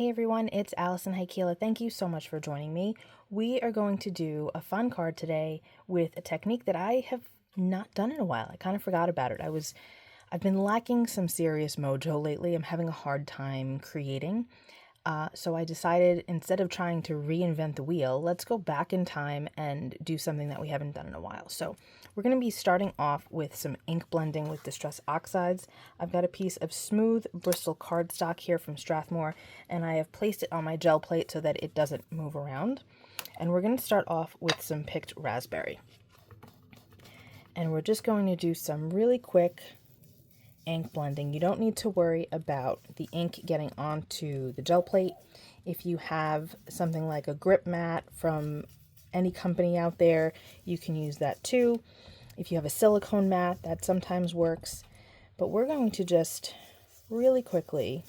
Hey everyone, it's Alison Heikkila. Thank you so much for joining me. We are going to do a fun card today with a technique that I have not done in a while. I kind of forgot about it. I've been lacking some serious mojo lately. I'm having a hard time creating. So I decided, instead of trying to reinvent the wheel, let's go back in time and do something that we haven't done in a while. So we're going to be starting off with some ink blending with Distress Oxides. I've got a piece of smooth Bristol cardstock here from Strathmore, and I have placed it on my gel plate so that it doesn't move around. And we're going to start off with some picked raspberry. And we're just going to do some really quick ink blending. You don't need to worry about the ink getting onto the gel plate. If you have something like a grip mat from any company out there, you can use that too. If you have a silicone mat, that sometimes works. But we're going to just really quickly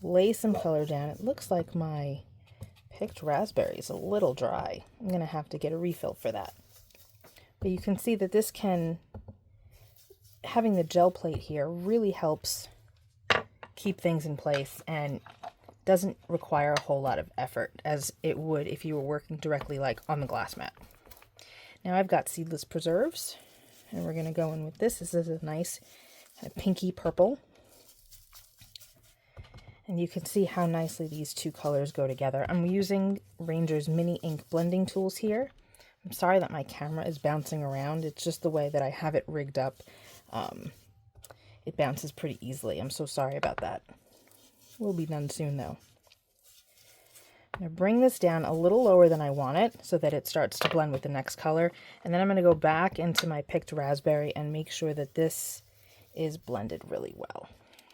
lay some color down. It looks like my picked raspberry is a little dry. I'm going to have to get a refill for that. But you can see that this having the gel plate here really helps keep things in place and doesn't require a whole lot of effort as it would if you were working directly like on the glass mat. Now I've got Seedless preserves, and we're going to go in with this. This is a nice kind of pinky purple. And you can see how nicely these two colors go together. I'm using Ranger's mini ink blending tools here. I'm sorry that my camera is bouncing around. It's just the way that I have it rigged up. It bounces pretty easily. I'm so sorry about that. We'll be done soon though. I'm going to bring this down a little lower than I want it so that it starts to blend with the next color. And then I'm going to go back into my picked raspberry and make sure that this is blended really well.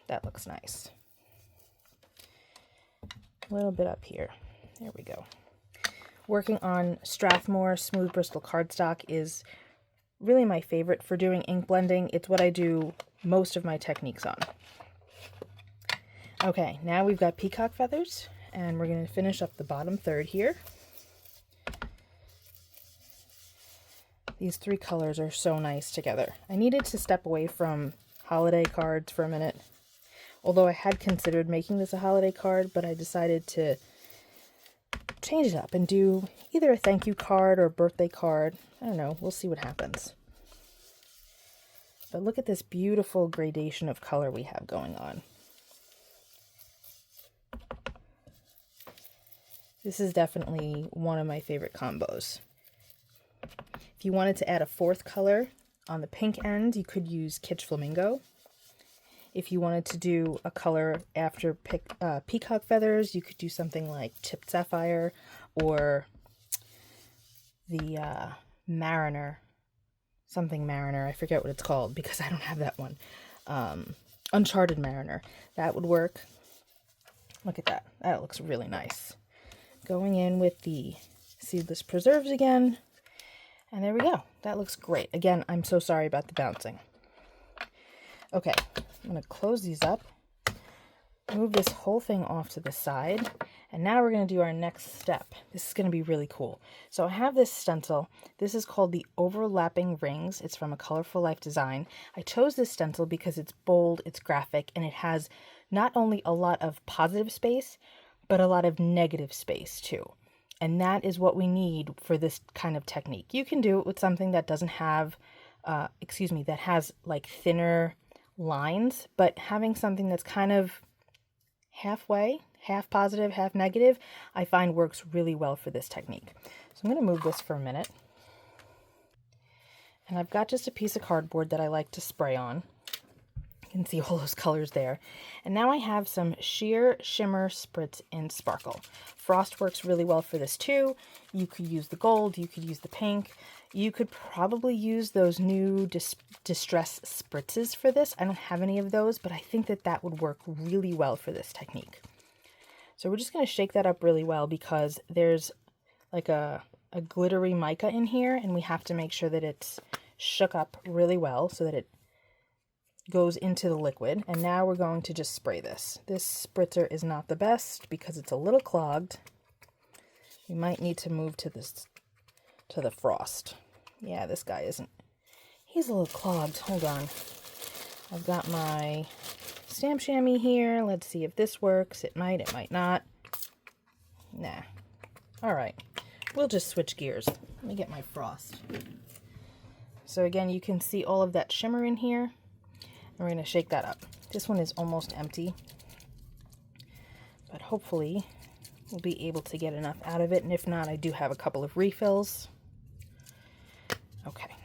That looks nice. A little bit up here. There we go. Working on Strathmore Smooth Bristol cardstock is really my favorite for doing ink blending. It's what I do most of my techniques on. Okay, now we've got peacock feathers, and we're going to finish up the bottom third here. These three colors are so nice together. I needed to step away from holiday cards for a minute, although I had considered making this a holiday card, but I decided to change it up and do either a thank you card or a birthday card. I don't know, we'll see what happens. But look at this beautiful gradation of color we have going on. This is definitely one of my favorite combos. If you wanted to add a fourth color on the pink end, you could use Kitsch Flamingo. If you wanted to do a color after peacock feathers, you could do something like Chipped Sapphire or the Mariner. Something Mariner. I forget what it's called because I don't have that one. Uncharted Mariner. That would work. Look at that. That looks really nice. Going in with the Seedless preserves again. And there we go. That looks great. Again, I'm so sorry about the bouncing. Okay, I'm going to close these up, move this whole thing off to the side, and now we're going to do our next step. This is going to be really cool. So I have this stencil. This is called the Overlapping Rings. It's from a Colorful Life design. I chose this stencil because it's bold, it's graphic, and it has not only a lot of positive space, but a lot of negative space too. And that is what we need for this kind of technique. You can do it with something that doesn't have, that has like thinner lines, but having something that's kind of halfway, half positive, half negative, I find works really well for this technique. So I'm going to move this for a minute. And I've got just a piece of cardboard that I like to spray on. You can see all those colors there. And now I have some sheer Shimmer Spritz in Sparkle. Frost works really well for this too. You could use the gold, you could use the pink. You could probably use those new Distress Spritzes for this. I don't have any of those, but I think that that would work really well for this technique. So we're just going to shake that up really well because there's like a glittery mica in here, and we have to make sure that it's shook up really well so that it goes into the liquid. And now we're going to just spray this. This spritzer is not the best because it's a little clogged. We might need to move to the frost. Yeah, this guy isn't. He's a little clogged. Hold on. I've got my stamp chamois here. Let's see if this works. It might not. Nah. All right. We'll just switch gears. Let me get my frost. So again, you can see all of that shimmer in here. And we're going to shake that up. This one is almost empty. But hopefully we'll be able to get enough out of it. And if not, I do have a couple of refills. Okay.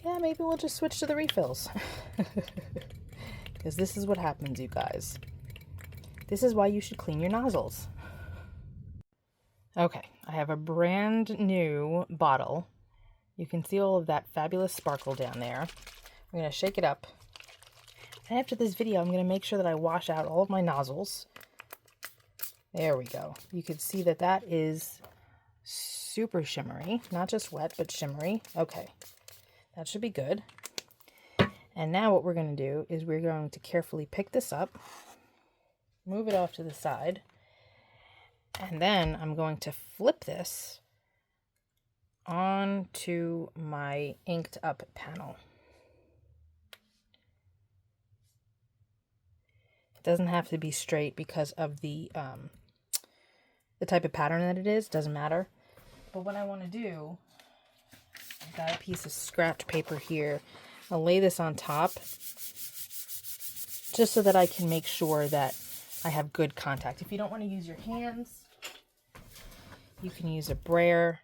Yeah, maybe we'll just switch to the refills. Because this is what happens, you guys. This is why you should clean your nozzles. Okay, I have a brand new bottle. You can see all of that fabulous sparkle down there. I'm going to shake it up. And after this video, I'm going to make sure that I wash out all of my nozzles. There we go. You can see that that is super shimmery. Not just wet, but shimmery. Okay, that should be good. And now what we're going to do is we're going to carefully pick this up, move it off to the side, and then I'm going to flip this onto my inked up panel. It doesn't have to be straight because of the type of pattern that it is. Doesn't matter. But what I want to do, I've got a piece of scratch paper here. I'll lay this on top just so that I can make sure that I have good contact. If you don't want to use your hands, you can use a brayer.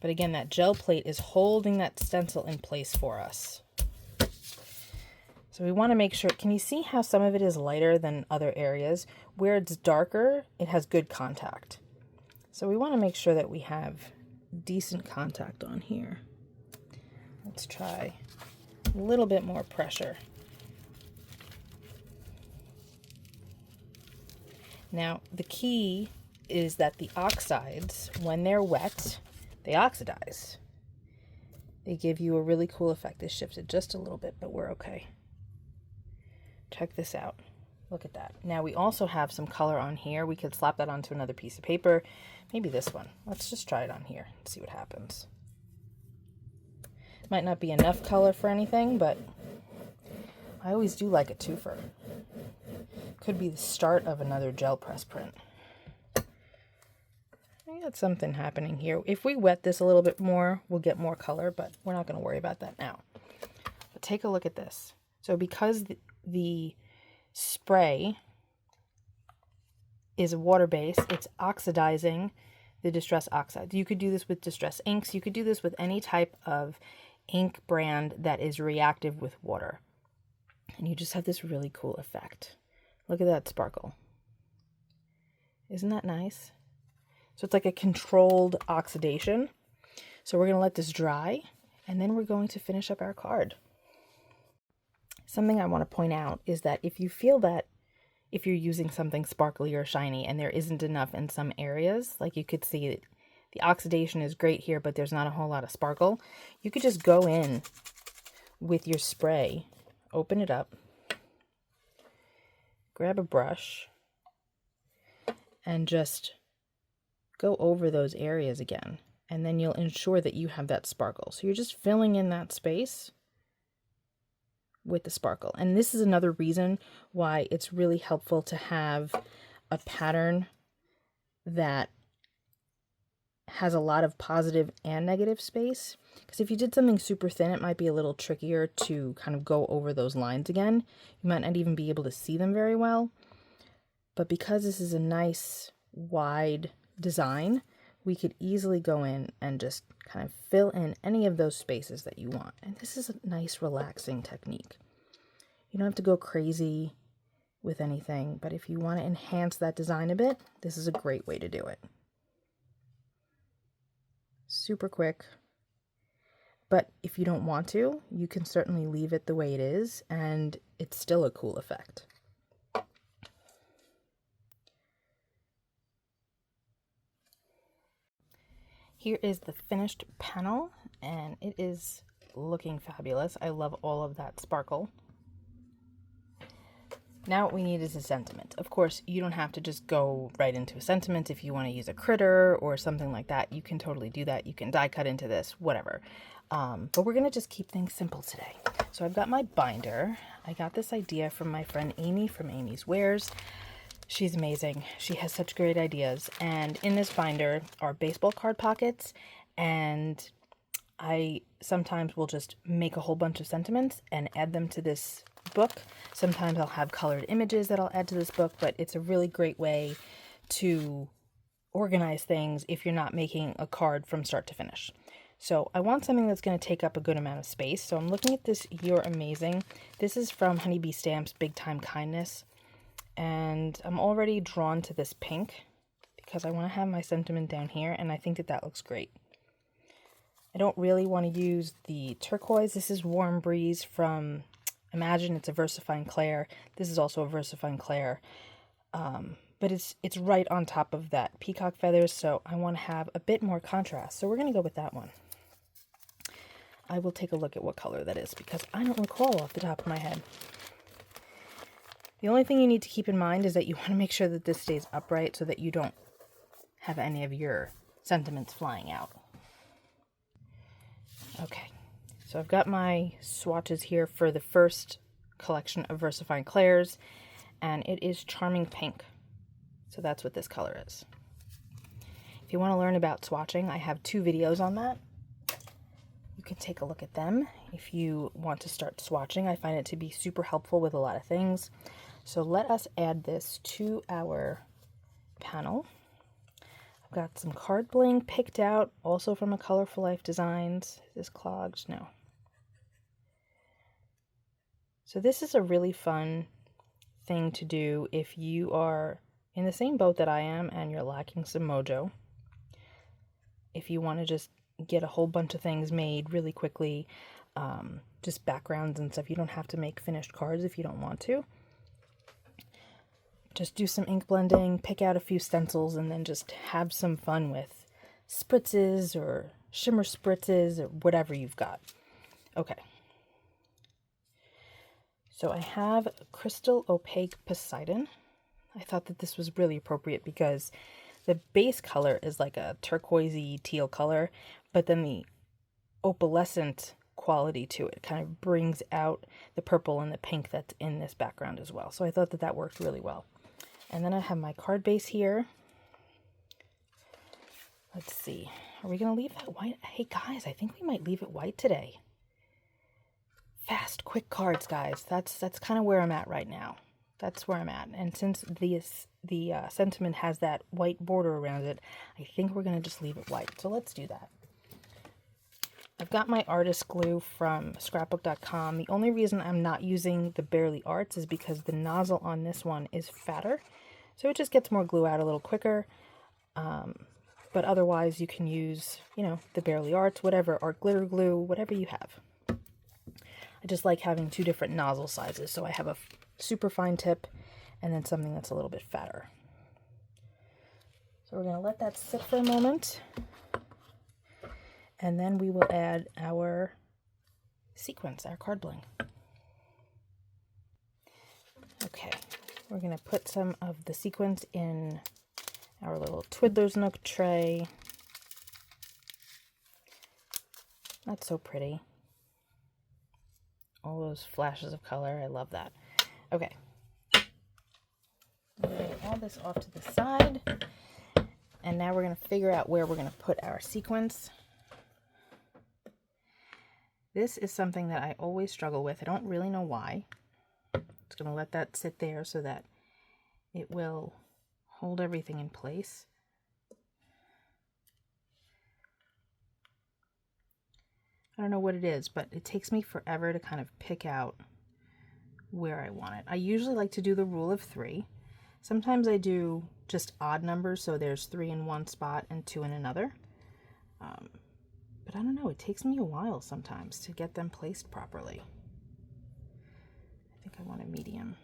But again, that gel plate is holding that stencil in place for us. So we want to make sure, can you see how some of it is lighter than other areas? Where it's darker, it has good contact. So we want to make sure that we have decent contact on here. Let's try a little bit more pressure. Now, the key is that the oxides, when they're wet, they oxidize. They give you a really cool effect. This shifted just a little bit, but we're okay. Check this out. Look at that. Now we also have some color on here. We could slap that onto another piece of paper. Maybe this one. Let's just try it on here and see what happens. Might not be enough color for anything, but I always do like a twofer. Could be the start of another gel press print. I got something happening here. If we wet this a little bit more, we'll get more color, but we're not going to worry about that now. But take a look at this. So because the spray is water-based, it's oxidizing the Distress Oxide. You could do this with Distress inks. You could do this with any type of ink brand that is reactive with water. And you just have this really cool effect. Look at that sparkle. Isn't that nice? So it's like a controlled oxidation. So we're going to let this dry, and then we're going to finish up our card. Something I want to point out is that if you feel that if you're using something sparkly or shiny and there isn't enough in some areas, like you could see the oxidation is great here, but there's not a whole lot of sparkle, you could just go in with your spray, open it up, grab a brush, and just go over those areas again. And then you'll ensure that you have that sparkle. So you're just filling in that space with the sparkle. And this is another reason why it's really helpful to have a pattern that has a lot of positive and negative space. Because if you did something super thin, it might be a little trickier to kind of go over those lines again. You might not even be able to see them very well. But because this is a nice wide design, we could easily go in and just kind of fill in any of those spaces that you want. And this is a nice relaxing technique. You don't have to go crazy with anything, but if you want to enhance that design a bit, this is a great way to do it. Super quick. But if you don't want to, you can certainly leave it the way it is, and it's still a cool effect. Here is the finished panel, and it is looking fabulous. I love all of that sparkle. Now what we need is a sentiment. Of course, you don't have to just go right into a sentiment. If you want to use a critter or something like that, you can totally do that. You can die cut into this, whatever. But we're going to just keep things simple today. So I've got my binder. I got this idea from my friend Amy from Amy's Wares. She's amazing. She has such great ideas. And in this binder are baseball card pockets, and I sometimes will just make a whole bunch of sentiments and add them to this book. Sometimes I'll have colored images that I'll add to this book, but it's a really great way to organize things if you're not making a card from start to finish. So I want something that's going to take up a good amount of space. So I'm looking at this You're Amazing. This is from Honeybee Stamps Big Time Kindness. And I'm already drawn to this pink because I want to have my sentiment down here, and I think that that looks great. I don't really want to use the turquoise. This is Warm Breeze from Imagine. It's a VersaFine Clair. This is also a VersaFine Clair. But it's right on top of that Peacock feathers, so I want to have a bit more contrast. So we're going to go with that one. I will take a look at what color that is because I don't recall off the top of my head. The only thing you need to keep in mind is that you want to make sure that this stays upright so that you don't have any of your sentiments flying out. Okay, so I've got my swatches here for the first collection of VersaFine Clairs, and it is Charming Pink. So that's what this color is. If you want to learn about swatching, I have 2 videos on that. You can take a look at them if you want to start swatching. I find it to be super helpful with a lot of things. So let us add this to our panel. I've got some card bling picked out, also from a Colorful Life Designs. Is this clogged? No. So this is a really fun thing to do if you are in the same boat that I am and you're lacking some mojo. If you want to just get a whole bunch of things made really quickly, just backgrounds and stuff. You don't have to make finished cards if you don't want to. Just do some ink blending, pick out a few stencils, and then just have some fun with spritzes or shimmer spritzes or whatever you've got. Okay. So I have Crystal Opaque Poseidon. I thought that this was really appropriate because the base color is like a turquoisey teal color, but then the opalescent quality to it kind of brings out the purple and the pink that's in this background as well. So I thought that that worked really well. And then I have my card base here. Let's see. Are we going to leave that white? Hey guys, I think we might leave it white today. Fast, quick cards, guys. That's kind of where I'm at right now. That's where I'm at. And since the sentiment has that white border around it, I think we're going to just leave it white. So let's do that. I've got my artist glue from scrapbook.com. The only reason I'm not using the Barely Arts is because the nozzle on this one is fatter. So it just gets more glue out a little quicker. But otherwise you can use, you know, the Barely Arts, whatever, art glitter glue, whatever you have. I just like having 2 different nozzle sizes. So I have a super fine tip and then something that's a little bit fatter. So we're going to let that sit for a moment. And then we will add our sequins, our card bling. Okay, we're going to put some of the sequins in our little Twiddler's Nook tray. That's so pretty. All those flashes of color, I love that. Okay, we're going to add this off to the side. And now we're going to figure out where we're going to put our sequins. This is something that I always struggle with. I don't really know why. Just going to let that sit there so that it will hold everything in place. I don't know what it is, but it takes me forever to kind of pick out where I want it. I usually like to do the rule of 3. Sometimes I do just odd numbers, so there's 3 in one spot and 2 in another. But I don't know, it takes me a while sometimes to get them placed properly. I think I want a medium.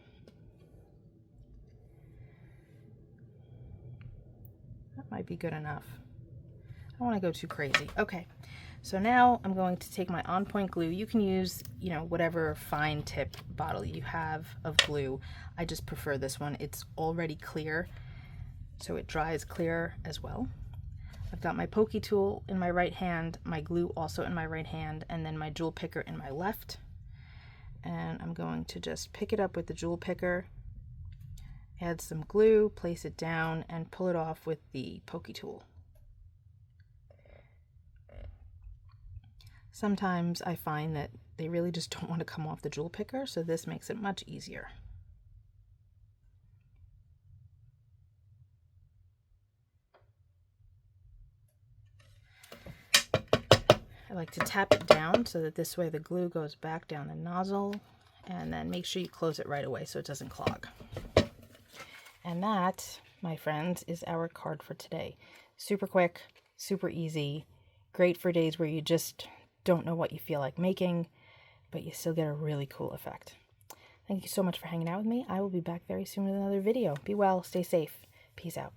That might be good enough. I don't want to go too crazy. Okay, so now I'm going to take my On Point glue. You can use, you know, whatever fine tip bottle you have of glue. I just prefer this one. It's already clear, so it dries clear as well. I've got my pokey tool in my right hand, my glue also in my right hand, and then my jewel picker in my left. and I'm going to just pick it up with the jewel picker, add some glue, place it down, and pull it off with the pokey tool. Sometimes I find that they really just don't want to come off the jewel picker, so this makes it much easier. I like to tap it down so that this way the glue goes back down the nozzle, and then make sure you close it right away so it doesn't clog. And that, my friends, is our card for today. Super quick, super easy, great for days where you just don't know what you feel like making, but you still get a really cool effect. Thank you so much for hanging out with me. I will be back very soon with another video. Be well, stay safe. Peace out.